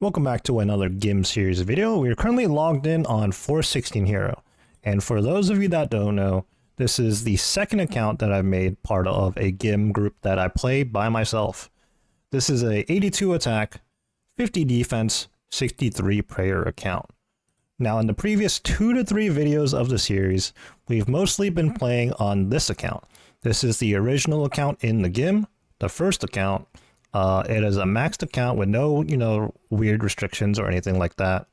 Welcome back to another GIM series video. We are currently logged in on 416 Hero. And for those of you that don't know, this is the second account that I've made part of a GIM group that I play by myself. This is a 82 attack, 50 defense, 63 prayer account. Now in the previous 2 to 3 videos of the series, we've mostly been playing on this account. This is the original account in the GIM, the first account. It is a maxed account with no, weird restrictions or anything like that.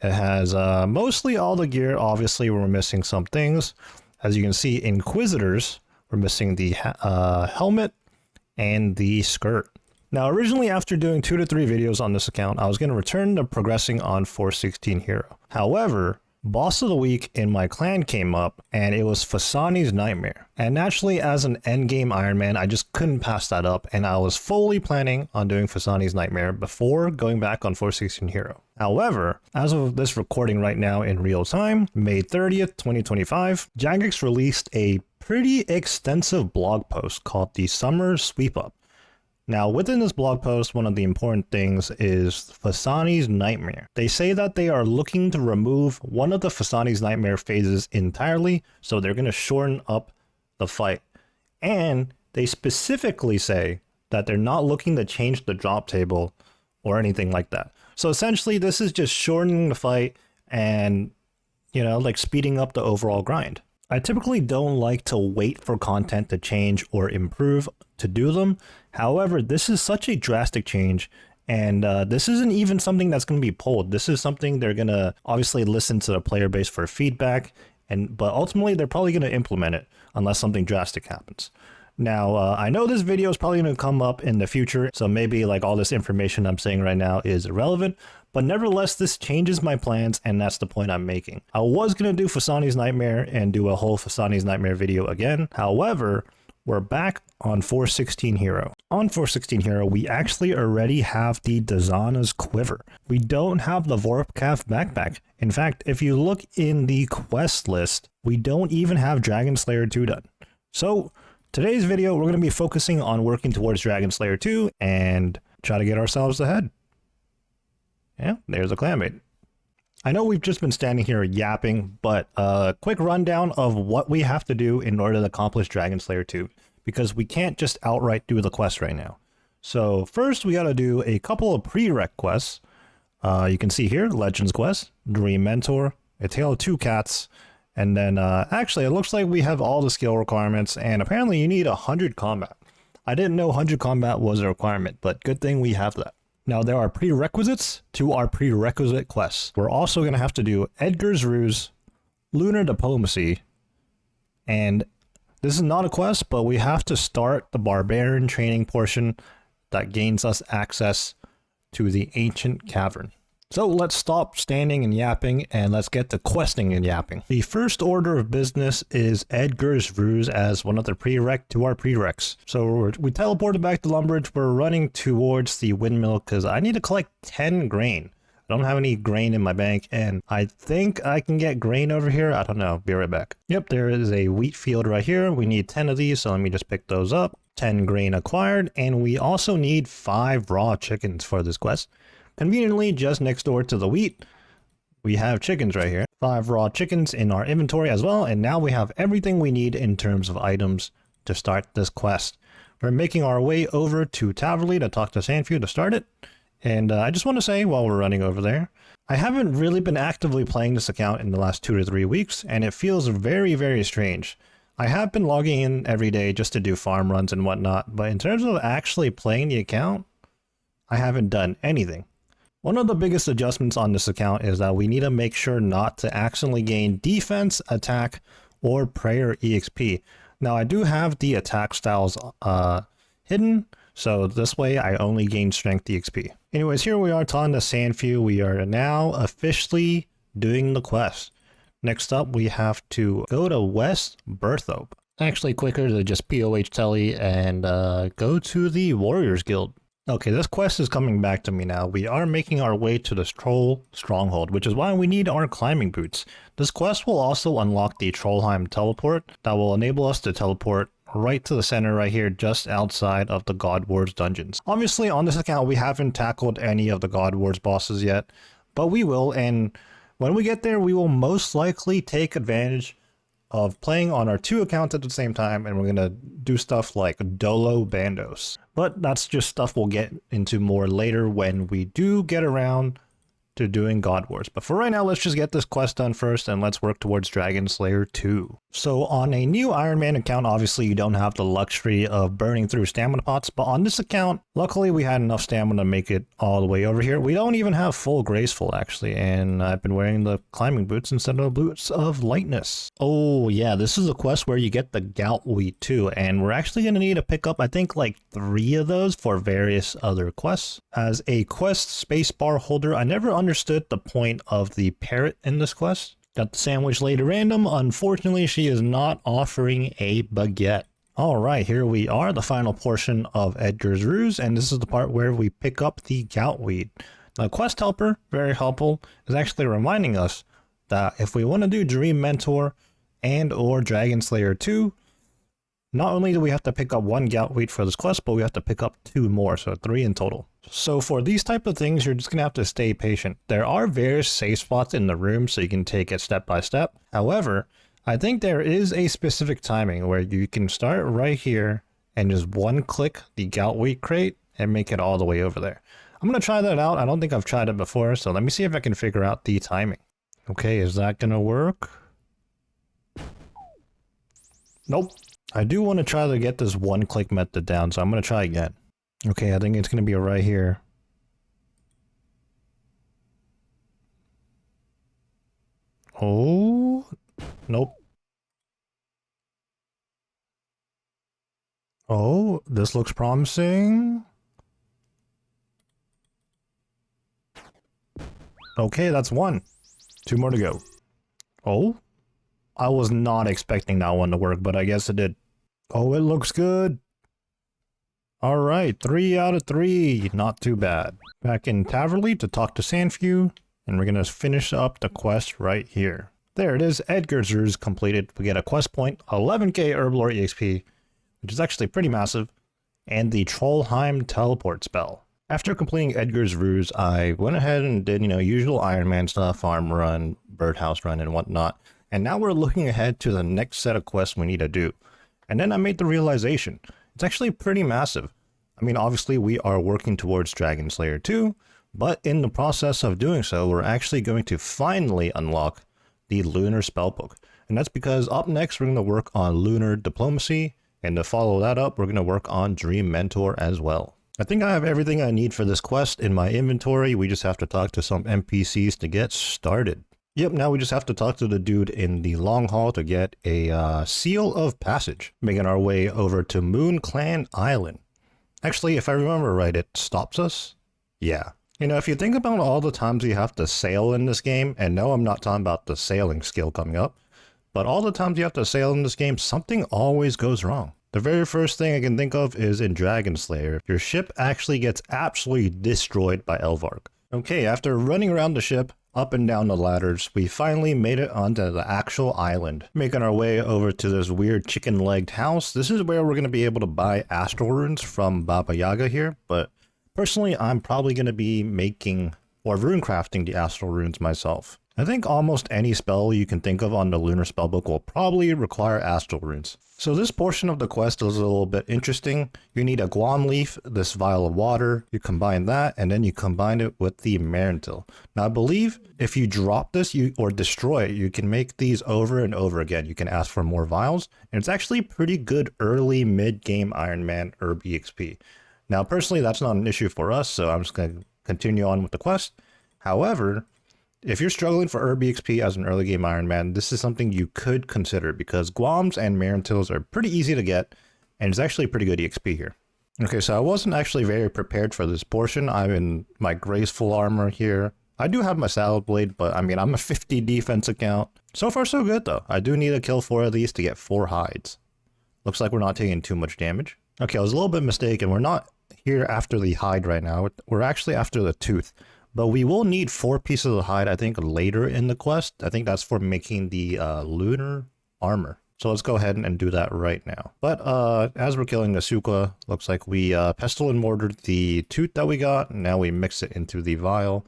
It has mostly all the gear. Obviously, we're missing some things. As you can see, Inquisitors, we're missing the helmet and the skirt. Now, originally, after doing 2 to 3 videos on this account, I was going to return to progressing on 416 Hero. However, Boss of the Week in my clan came up, and it was Fasani's Nightmare. And naturally, as an endgame Ironman, I just couldn't pass that up, and I was fully planning on doing Fasani's Nightmare before going back on 416 Hero. However, as of this recording right now in real time, May 30th, 2025, Jagex released a pretty extensive blog post called the Summer Sweep Up. Now, within this blog post, one of the important things is Fasani's Nightmare. They say that they are looking to remove one of the Fasani's Nightmare phases entirely, so they're going to shorten up the fight. And they specifically say that they're not looking to change the drop table or anything like that. So essentially, this is just shortening the fight and, speeding up the overall grind. I typically don't like to wait for content to change or improve to do them. However, this is such a drastic change, and this isn't even something that's going to be pulled. This is something they're going to obviously listen to the player base for feedback, but ultimately they're probably going to implement it unless something drastic happens. Now, I know this video is probably going to come up in the future, so maybe all this information I'm saying right now is irrelevant, but nevertheless, this changes my plans, and that's the point I'm making. I was going to do Fasani's Nightmare and do a whole Fasani's Nightmare video again. However, we're back on 416 Hero. On 416 Hero, we actually already have the Dizana's Quiver. We don't have the Vorpcalf backpack. In fact, if you look in the quest list, we don't even have Dragon Slayer 2 done. So, today's video, we're going to be focusing on working towards Dragon Slayer 2 and try to get ourselves ahead. Yeah, there's a clanmate. I know we've just been standing here yapping, but a quick rundown of what we have to do in order to accomplish Dragon Slayer 2, because we can't just outright do the quest right now. So first, we got to do a couple of prereq quests. You can see here, Legends Quest, Dream Mentor, A Tale of Two Cats, and then actually it looks like we have all the skill requirements, and apparently you need 100 combat. I didn't know 100 combat was a requirement, but good thing we have that. Now, there are prerequisites to our prerequisite quests. We're also going to have to do Edgar's Ruse, Lunar Diplomacy, and this is not a quest, but we have to start the Barbarian training portion that gains us access to the Ancient Cavern. So let's stop standing and yapping and let's get to questing and yapping. The first order of business is Edgar's Ruse as one of the prereq to our prereqs. So we teleported back to Lumbridge. We're running towards the windmill because I need to collect 10 grain. I don't have any grain in my bank, and I think I can get grain over here. I don't know. Be right back. Yep, there is a wheat field right here. We need 10 of these, so let me just pick those up. 10 grain acquired, and we also need 5 raw chickens for this quest. Conveniently, just next door to the wheat, we have chickens right here. 5 raw chickens in our inventory as well, and now we have everything we need in terms of items to start this quest. We're making our way over to Taverley to talk to Sandfew to start it, and I just want to say while we're running over there, I haven't really been actively playing this account in the last 2 to 3 weeks, and it feels very, very strange. I have been logging in every day just to do farm runs and whatnot, but in terms of actually playing the account, I haven't done anything. One of the biggest adjustments on this account is that we need to make sure not to accidentally gain defense, attack, or prayer EXP. Now, I do have the attack styles hidden, so this way I only gain strength EXP. Anyways, here we are talking to Sandfew. We are now officially doing the quest. Next up, we have to go to West Berthope. Actually, quicker to just POH Telly and go to the Warriors Guild. Okay, this quest is coming back to me now. We are making our way to the Troll Stronghold, which is why we need our climbing boots. This quest will also unlock the Trollheim teleport that will enable us to teleport right to the center right here, just outside of the God Wars dungeons. Obviously, on this account, we haven't tackled any of the God Wars bosses yet, but we will, and when we get there, we will most likely take advantage of playing on our 2 accounts at the same time, and we're going to do stuff like Dolo Bandos. But that's just stuff we'll get into more later when we do get around to doing God Wars. But for right now, let's just get this quest done first, and let's work towards Dragon Slayer 2. So on a new Ironman account, obviously you don't have the luxury of burning through stamina pots, but on this account, luckily we had enough stamina to make it all the way over here. We don't even have full graceful actually, and I've been wearing the climbing boots instead of the boots of lightness. Oh yeah, this is a quest where you get the gout wheat too, and we're actually going to need to pick up, I think, like 3 of those for various other quests. As a quest spacebar holder, I never understood the point of the parrot in this quest. Got the sandwich lady random. Unfortunately, she is not offering a baguette. Alright, here we are, the final portion of Edgar's Ruse, and this is the part where we pick up the gout weed. The quest helper, very helpful, is actually reminding us that if we want to do Dream Mentor and or Dragon Slayer 2, not only do we have to pick up 1 gout wheat for this quest, but we have to pick up 2 more, so 3 in total. So for these type of things, you're just going to have to stay patient. There are various safe spots in the room, so you can take it step by step. However, I think there is a specific timing where you can start right here and just 1-click the gout wheat crate and make it all the way over there. I'm going to try that out. I don't think I've tried it before, so let me see if I can figure out the timing. Okay, is that going to work? Nope. I do want to try to get this 1-click method down, so I'm going to try again. Okay, I think it's going to be right here. Oh, nope. Oh, this looks promising. Okay, that's 1. 2 more to go. Oh, I was not expecting that one to work, but I guess it did. Oh, it looks good. All right, 3 out of 3. Not too bad. Back in Taverley to talk to Sandfew, and we're going to finish up the quest right here. There it is, Edgar's Ruse completed. We get a quest point, 11k Herblore EXP, which is actually pretty massive, and the Trollheim teleport spell. After completing Edgar's Ruse, I went ahead and did, usual Iron Man stuff, farm run, birdhouse run, and whatnot. And now we're looking ahead to the next set of quests we need to do. And then I made the realization, it's actually pretty massive. I mean, obviously we are working towards Dragon Slayer 2, but in the process of doing so, we're actually going to finally unlock the Lunar Spellbook. And that's because up next, we're going to work on Lunar Diplomacy, and to follow that up, we're going to work on Dream Mentor as well. I think I have everything I need for this quest in my inventory. We just have to talk to some NPCs to get started. Yep, now we just have to talk to the dude in the long hall to get a seal of passage, making our way over to Moon Clan Island. Actually, if I remember right, it stops us? Yeah. If you think about all the times you have to sail in this game, and no, I'm not talking about the sailing skill coming up, but all the times you have to sail in this game, something always goes wrong. The very first thing I can think of is in Dragon Slayer. Your ship actually gets absolutely destroyed by Elvarg. Okay, after running around the ship, up and down the ladders, we finally made it onto the actual island, making our way over to this weird chicken-legged house. This is where we're going to be able to buy astral runes from Baba Yaga here, but personally, I'm probably going to be making or rune crafting the astral runes myself. I think almost any spell you can think of on the Lunar Spellbook will probably require astral runes. So this portion of the quest is a little bit interesting. You need a Guam leaf, this vial of water, you combine that, and then you combine it with the Marentil. Now I believe if you drop this or destroy it, you can make these over and over again. You can ask for more vials, and it's actually pretty good early mid-game Iron Man herb EXP. Now personally, that's not an issue for us, so I'm just going to continue on with the quest. However, if you're struggling for herb EXP as an early game Iron Man, this is something you could consider because Guams and Marentils are pretty easy to get, and it's actually pretty good EXP here. Okay, so I wasn't actually very prepared for this portion. I'm in my graceful armor here. I do have my salad blade, but I mean, I'm a 50 defense account. So far so good though. I do need to kill 4 of these to get 4 hides. Looks like we're not taking too much damage. Okay, I was a little bit mistaken. We're not here after the hide right now. We're actually after the tooth. But we will need 4 pieces of hide, I think, later in the quest. I think that's for making the lunar armor. So let's go ahead and do that right now. But as we're killing the Sukla, looks like we pestle and mortared the tooth that we got. And now we mix it into the vial.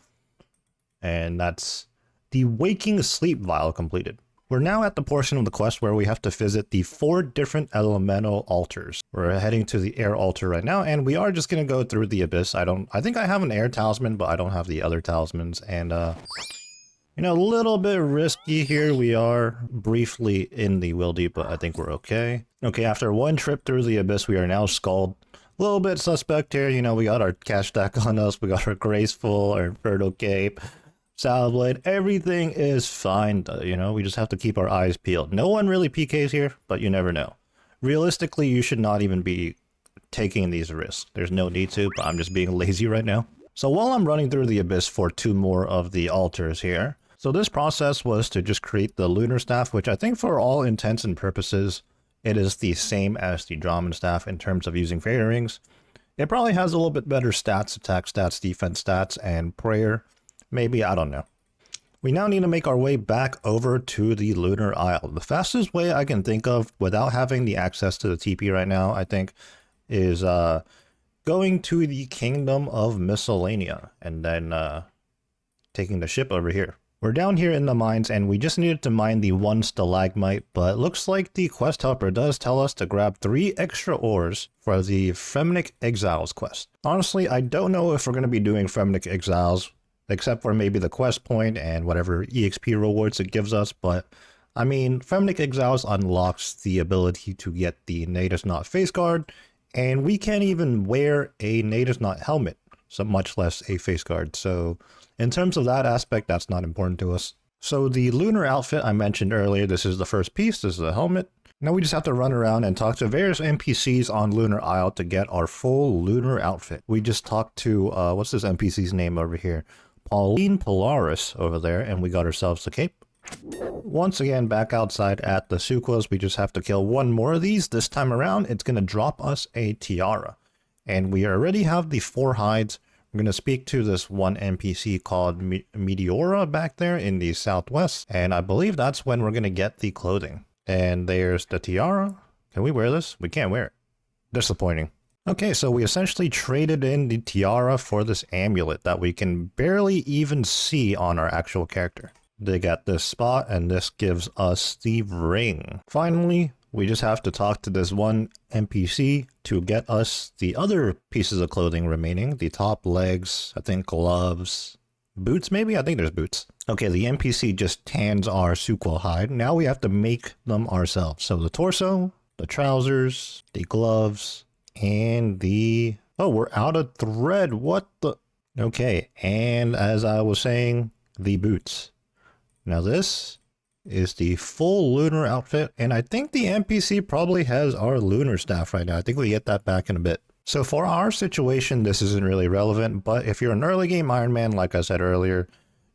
And that's the waking sleep vial completed. We're now at the portion of the quest where we have to visit the 4 different elemental altars. We're heading to the air altar right now, and we are just going to go through the abyss. I think I have an air talisman, but I don't have the other talismans. And, you know, a little bit risky here. We are briefly in the Wildy, but I think we're okay. Okay, after one trip through the abyss, we are now skulled. A little bit suspect here. You know, we got our cash stack on us. We got our graceful, our Inferno cape. Salad blade, everything is fine, you know, we just have to keep our eyes peeled. No one really PKs here, but you never know. Realistically, you should not even be taking these risks. There's no need to, but I'm just being lazy right now. So while I'm running through the abyss for 2 more of the altars here, so this process was to just create the lunar staff, which I think for all intents and purposes, it is the same as the Draman staff in terms of using fairy rings. It probably has a little bit better stats, attack stats, defense stats, and prayer. Maybe, I don't know. We now need to make our way back over to the Lunar Isle. The fastest way I can think of without having the access to the TP right now, I think, is going to the Kingdom of Miscellanea and then taking the ship over here. We're down here in the mines and we just needed to mine the 1 stalagmite, but it looks like the quest helper does tell us to grab 3 extra ores for the Femnic Exiles quest. Honestly, I don't know if we're going to be doing Femnic Exiles, except for maybe the quest point and whatever EXP rewards it gives us, but I mean, Femnic Exiles unlocks the ability to get the Natus Knot face guard, and we can't even wear a Natus Knot helmet, so much less a face guard, so in terms of that aspect, that's not important to us. So the lunar outfit I mentioned earlier, this is the first piece, this is the helmet. Now we just have to run around and talk to various NPCs on Lunar Isle to get our full lunar outfit. We just talked to, what's this NPC's name over here? Pauline Polaris over there, and we got ourselves the cape. Once again, back outside at the Suklas, we just have to kill 1 more of these. This time around, it's going to drop us a tiara. And we already have the 4 hides. I'm going to speak to this one NPC called Meteora back there in the southwest, and I believe that's when we're going to get the clothing. And there's the tiara. Can we wear this? We can't wear it. Disappointing. Okay, so we essentially traded in the tiara for this amulet that we can barely even see on our actual character. They got this spot, and this gives us the ring. Finally, we just have to talk to this one NPC to get us the other pieces of clothing remaining. The top, legs, I think gloves, boots maybe? I think there's boots. Okay, the NPC just tans our Sukla hide. Now we have to make them ourselves. So the torso, the trousers, the gloves, and the... Oh, we're out of thread. What the... Okay, and as I was saying, the boots. Now this is the full lunar outfit, and I think the NPC probably has our lunar staff right now. I think we get that back in a bit. So for our situation, this isn't really relevant, but if you're an early game Ironman, like I said earlier,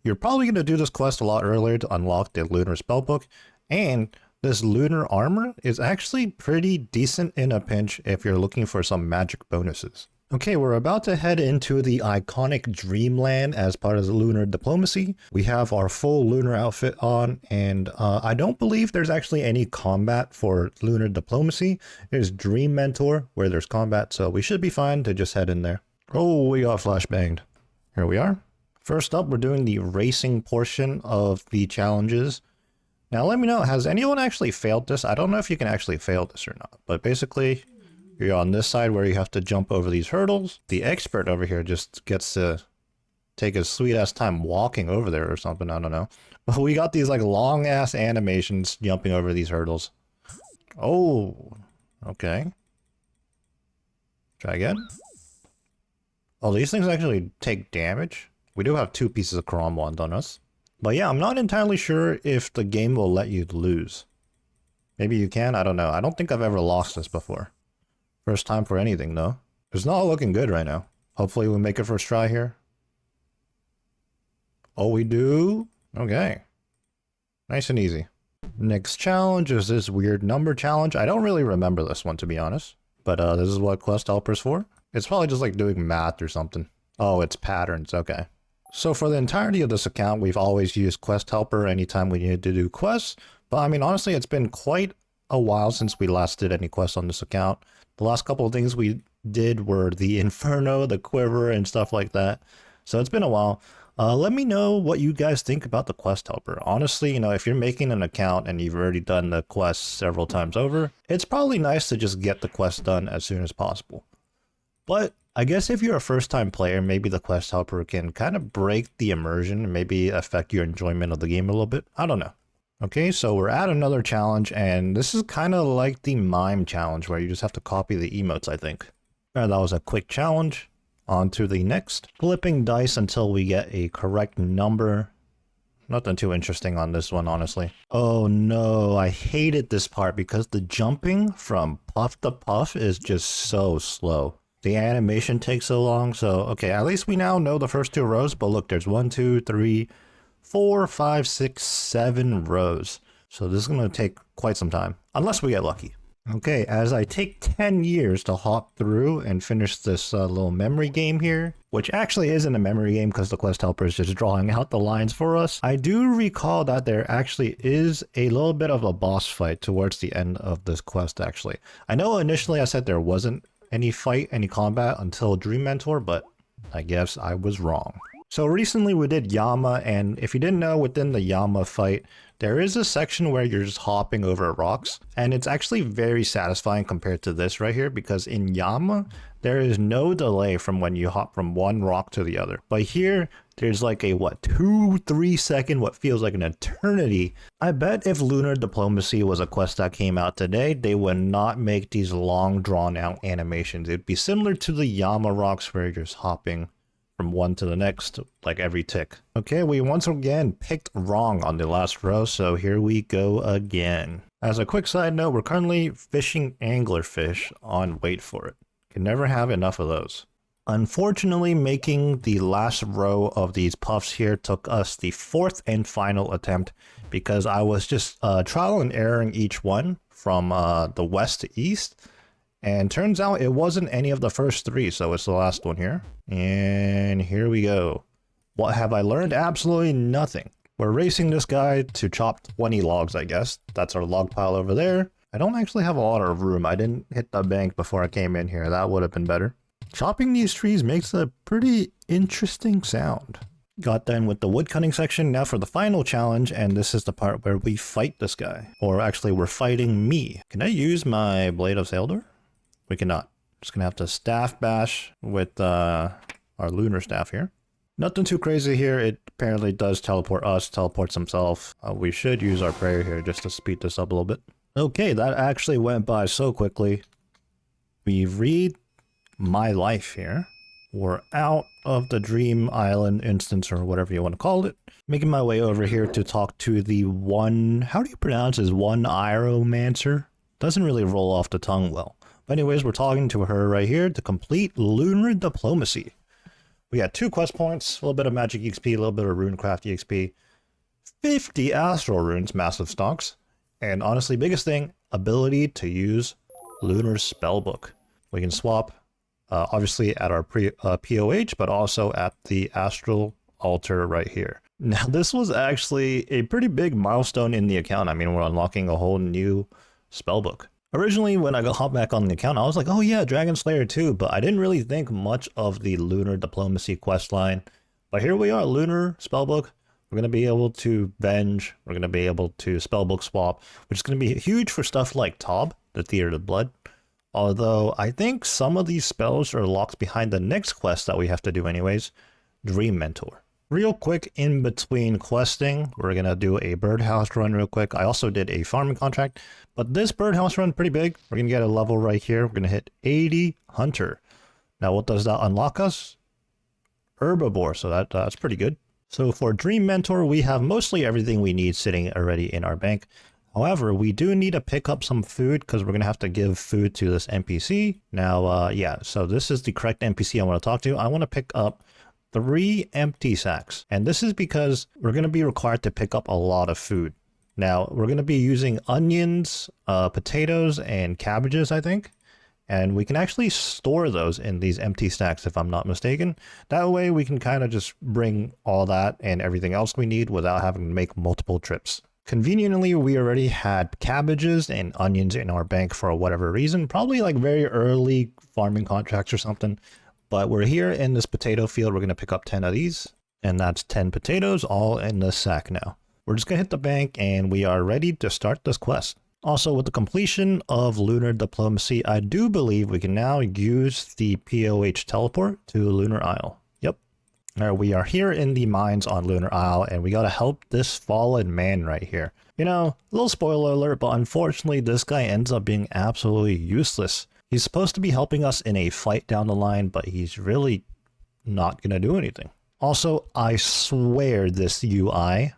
you're probably going to do this quest a lot earlier to unlock the Lunar Spellbook, and this lunar armor is actually pretty decent in a pinch if you're looking for some magic bonuses. Okay, we're about to head into the iconic Dreamland as part of the lunar diplomacy. We have our full lunar outfit on, and I don't believe there's actually any combat for lunar diplomacy. There's Dream Mentor where there's combat, so we should be fine to just head in there. Oh, we got flashbanged. Here we are. First up, we're doing the racing portion of the challenges. Now let me know, has anyone actually failed this? I don't know if you can actually fail this or not, but basically you're on this side where you have to jump over these hurdles. The expert over here just gets to take a sweet ass time walking over there or something, I don't know. But we got these like long ass animations jumping over these hurdles. Oh, okay. Try again. Oh, these things actually take damage. We do have 2 pieces of Chrom Wand on us. But yeah, I'm not entirely sure if the game will let you lose. Maybe you can, I don't know. I don't think I've ever lost this before. First time for anything, though. It's not looking good right now. Hopefully we make it first try here. Oh, we do? Okay. Nice and easy. Next challenge is this weird number challenge. I don't really remember this one, to be honest. But this is what Quest Helper's for. It's probably just like doing math or something. Oh, it's patterns. Okay. So for the entirety of this account, we've always used Quest Helper anytime we needed to do quests. But I mean, honestly, it's been quite a while since we last did any quests on this account. The last couple of things we did were the Inferno, the Quiver, and stuff like that. So it's been a while. Let me know what you guys think about the quest helper. Honestly, you know, if you're making an account and you've already done the quest several times over, it's probably nice to just get the quest done as soon as possible. But I guess if you're a first-time player, maybe the quest helper can kind of break the immersion and maybe affect your enjoyment of the game a little bit. I don't know. Okay, so we're at another challenge, and this is kind of like the mime challenge where you just have to copy the emotes, I think. That was a quick challenge. On to the next. Flipping dice until we get a correct number. Nothing too interesting on this one, honestly. Oh no, I hated this part because the jumping from puff to puff is just so slow. The animation takes so long, so okay, at least we now know the first 2 rows, but look, there's 1, 2, 3, 4, 5, 6, 7 rows. So this is going to take quite some time, unless we get lucky. Okay, as I take 10 years to hop through and finish this little memory game here, which actually isn't a memory game because the quest helper is just drawing out the lines for us, I do recall that there actually is a little bit of a boss fight towards the end of this quest, actually. I know initially I said there wasn't any fight, any combat until Dream Mentor, but I guess I was wrong. So recently we did Yama, and if you didn't know, within the Yama fight, there is a section where you're just hopping over rocks, and it's actually very satisfying compared to this right here, because in Yama, there is no delay from when you hop from one rock to the other. But here, there's like a, 2-3 second, what feels like an eternity. I bet if Lunar Diplomacy was a quest that came out today, they would not make these long drawn out animations. It'd be similar to the Yama rocks where you're just hopping from one to the next, like every tick. Okay, we once again picked wrong on the last row, so here we go again. As a quick side note, we're currently fishing anglerfish on wait for it. Can never have enough of those. Unfortunately, making the last row of these puffs here took us the 4th and final attempt because I was just trial and erroring each one from the west to east. And turns out it wasn't any of the first 3, so it's the last one here. And here we go. What have I learned? Absolutely nothing. We're racing this guy to chop 20 logs, I guess. That's our log pile over there. I don't actually have a lot of room. I didn't hit the bank before I came in here. That would have been better. Chopping these trees makes a pretty interesting sound. Got done with the wood cutting section. Now for the final challenge, and this is the part where we fight this guy. Or actually, we're fighting me. Can I use my Blade of Saildor? We cannot. Just gonna have to staff bash with our lunar staff here. Nothing too crazy here. It apparently does teleport us, teleports himself. We should use our prayer here just to speed this up a little bit. Okay, that actually went by so quickly. We read my life here. We're out of the Dream Island instance or whatever you want to call it. Making my way over here to talk to the one, how do you pronounce this? One Iromancer? Doesn't really roll off the tongue well. But anyways, we're talking to her right here to complete Lunar Diplomacy. We got 2 quest points, a little bit of magic XP, a little bit of runecraft XP, 50 astral runes, massive stocks, and honestly, biggest thing, ability to use Lunar Spellbook. We can swap, obviously at our POH, but also at the astral altar right here. Now, this was actually a pretty big milestone in the account. I mean, we're unlocking a whole new spellbook. Originally, when I hopped back on the account, I was like, oh yeah, Dragon Slayer too, but I didn't really think much of the Lunar Diplomacy questline. But here we are, Lunar Spellbook. We're going to be able to Venge. We're going to be able to Spellbook swap, which is going to be huge for stuff like Tob, the Theater of Blood. Although, I think some of these spells are locked behind the next quest that we have to do anyways, Dream Mentor. Real quick, in between questing, we're going to do a birdhouse run real quick. I also did a farming contract, but this birdhouse run pretty big. We're going to get a level right here. We're going to hit 80 Hunter. Now, what does that unlock us? Herbivore, so that's pretty good. So for Dream Mentor, we have mostly everything we need sitting already in our bank. However, we do need to pick up some food because we're going to have to give food to this NPC. Now, yeah, so this is the correct NPC I want to talk to. I want to pick up 3 empty sacks. And this is because we're going to be required to pick up a lot of food. Now, we're going to be using onions, potatoes, and cabbages, I think. And we can actually store those in these empty stacks, if I'm not mistaken. That way, we can kind of just bring all that and everything else we need without having to make multiple trips. Conveniently, we already had cabbages and onions in our bank for whatever reason, probably like very early farming contracts or something. But we're here in this potato field. We're going to pick up 10 of these, and that's 10 potatoes all in this sack now. We're just going to hit the bank, and we are ready to start this quest. Also, with the completion of Lunar Diplomacy, I do believe we can now use the POH teleport to Lunar Isle. Yep. We are here in the mines on Lunar Isle, and we got to help this fallen man right here. You know, a little spoiler alert, but unfortunately, this guy ends up being absolutely useless. He's supposed to be helping us in a fight down the line, but he's really not going to do anything. Also, I swear this UI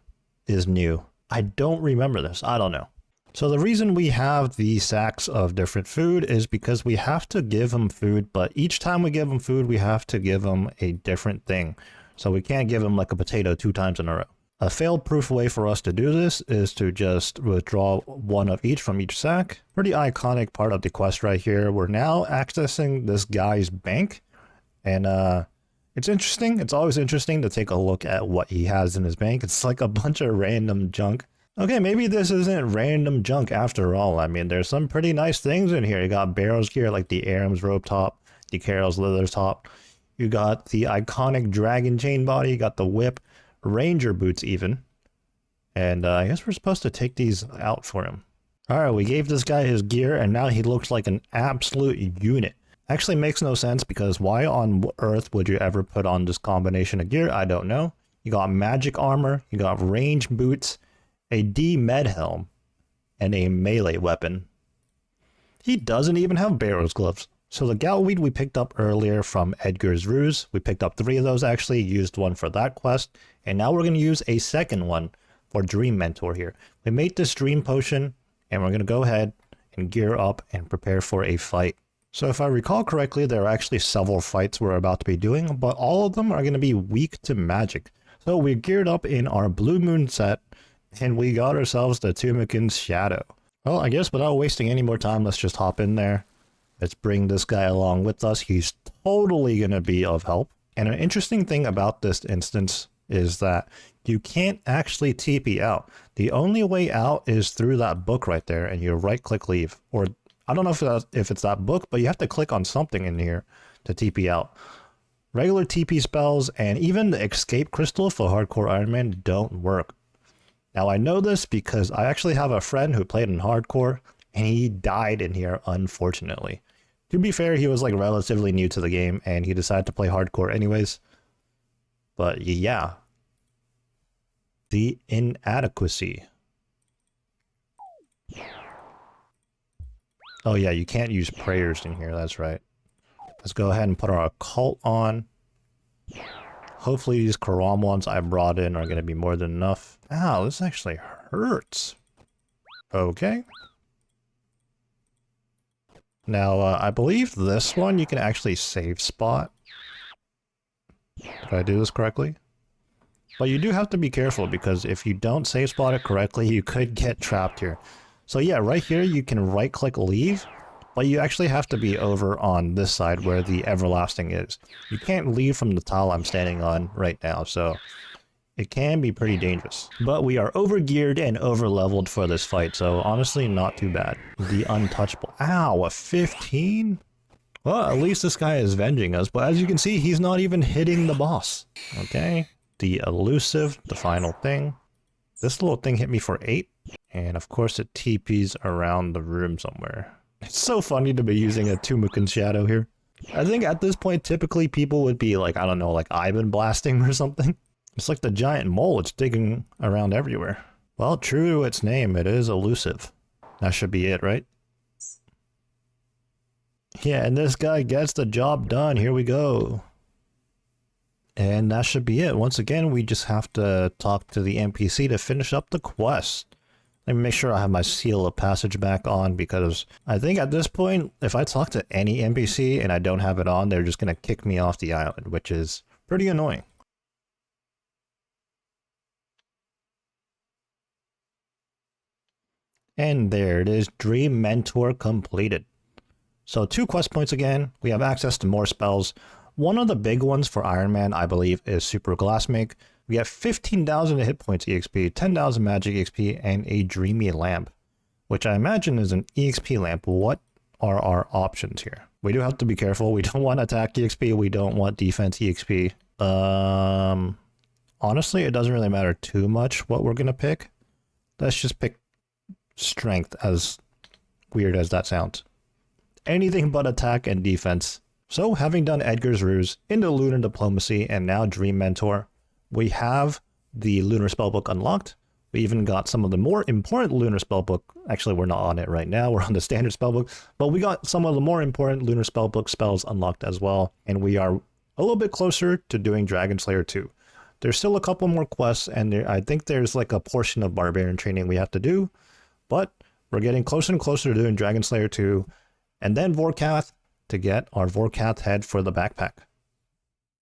is new. I don't remember this. I don't know. So the reason we have these sacks of different food is because we have to give him food, but each time we give him food, we have to give him a different thing. So we can't give him like a potato 2 times in a row. A fail-proof way for us to do this is to just withdraw 1 of each from each sack. Pretty iconic part of the quest right here. We're now accessing this guy's bank, and it's interesting. It's always interesting to take a look at what he has in his bank. It's like a bunch of random junk. Okay, maybe this isn't random junk after all. I mean, there's some pretty nice things in here. You got barrels here like the Aram's rope top, the Carol's leather top. You got the iconic dragon chain body. You got the whip, ranger boots even. And I guess we're supposed to take these out for him. All right, we gave this guy his gear, and now he looks like an absolute unit. Actually makes no sense, because why on earth would you ever put on this combination of gear? I don't know. You got magic armor, you got range boots, a D-med helm, and a melee weapon. He doesn't even have barrels gloves. So the goutweed we picked up earlier from Edgar's Ruse, we picked up 3 of those actually, used 1 for that quest, and now we're going to use a second one for Dream Mentor here. We made this dream potion, and we're going to go ahead and gear up and prepare for a fight. So if I recall correctly, there are actually several fights we're about to be doing, but all of them are going to be weak to magic. So we geared up in our Blue Moon set, and we got ourselves the Tumikin's Shadow. Well, I guess without wasting any more time, let's just hop in there. Let's bring this guy along with us. He's totally going to be of help. And an interesting thing about this instance is that you can't actually TP out. The only way out is through that book right there, and you right-click leave. Or I don't know if it's that book, but you have to click on something in here to TP out. Regular TP spells and even the escape crystal for hardcore Ironman don't work. Now I know this because I actually have a friend who played in hardcore, and he died in here, unfortunately. To be fair, he was like relatively new to the game, and he decided to play hardcore anyways. But yeah. The inadequacy. Oh yeah, you can't use prayers in here, that's right. Let's go ahead and put our occult on. Hopefully these Karam ones I brought in are going to be more than enough. Ow, this actually hurts. Okay. Now, I believe this one you can actually save spot. Did I do this correctly? But you do have to be careful, because if you don't save spot it correctly, you could get trapped here. So yeah, right here you can right click leave, but you actually have to be over on this side where the everlasting is. You can't leave from the tile I'm standing on right now, so it can be pretty dangerous. But we are overgeared and overleveled for this fight, so honestly not too bad. The untouchable. Ow, a 15? Well, at least this guy is avenging us, but as you can see, he's not even hitting the boss. Okay, the elusive, the final thing. This little thing hit me for 8, and of course it TPs around the room somewhere. It's so funny to be using a Tumikin's Shadow here. I think at this point, typically people would be like, I don't know, like Ivan blasting or something. It's like the giant mole, it's digging around everywhere. Well, true to its name, it is elusive. That should be it, right? Yeah, and this guy gets the job done. Here we go. And that should be it. Once again, we just have to talk to the NPC to finish up the quest. Let me make sure I have my seal of passage back on, because I think at this point, if I talk to any NPC and I don't have it on, they're just going to kick me off the island, which is pretty annoying. And there it is, Dream Mentor completed. So 2 quest points again, we have access to more spells. One of the big ones for Ironman, I believe, is Super Glass Make. We get 15,000 hit points EXP, 10,000 magic EXP, and a dreamy lamp, which I imagine is an EXP lamp. What are our options here? We do have to be careful. We don't want attack EXP. We don't want defense EXP. Honestly, it doesn't really matter too much what we're going to pick. Let's just pick strength, as weird as that sounds. Anything but attack and defense. So having done Edgar's Ruse, into Lunar Diplomacy, and now Dream Mentor, we have the Lunar Spellbook unlocked. We even got some of the more important Lunar Spellbook. Actually, we're not on it right now. We're on the standard Spellbook. But we got some of the more important Lunar Spellbook spells unlocked as well. And we are a little bit closer to doing Dragon Slayer 2. There's still a couple more quests, and I think there's like a portion of Barbarian training we have to do. But we're getting closer and closer to doing Dragon Slayer 2. And then Vorkath to get our Vorkath head for the backpack.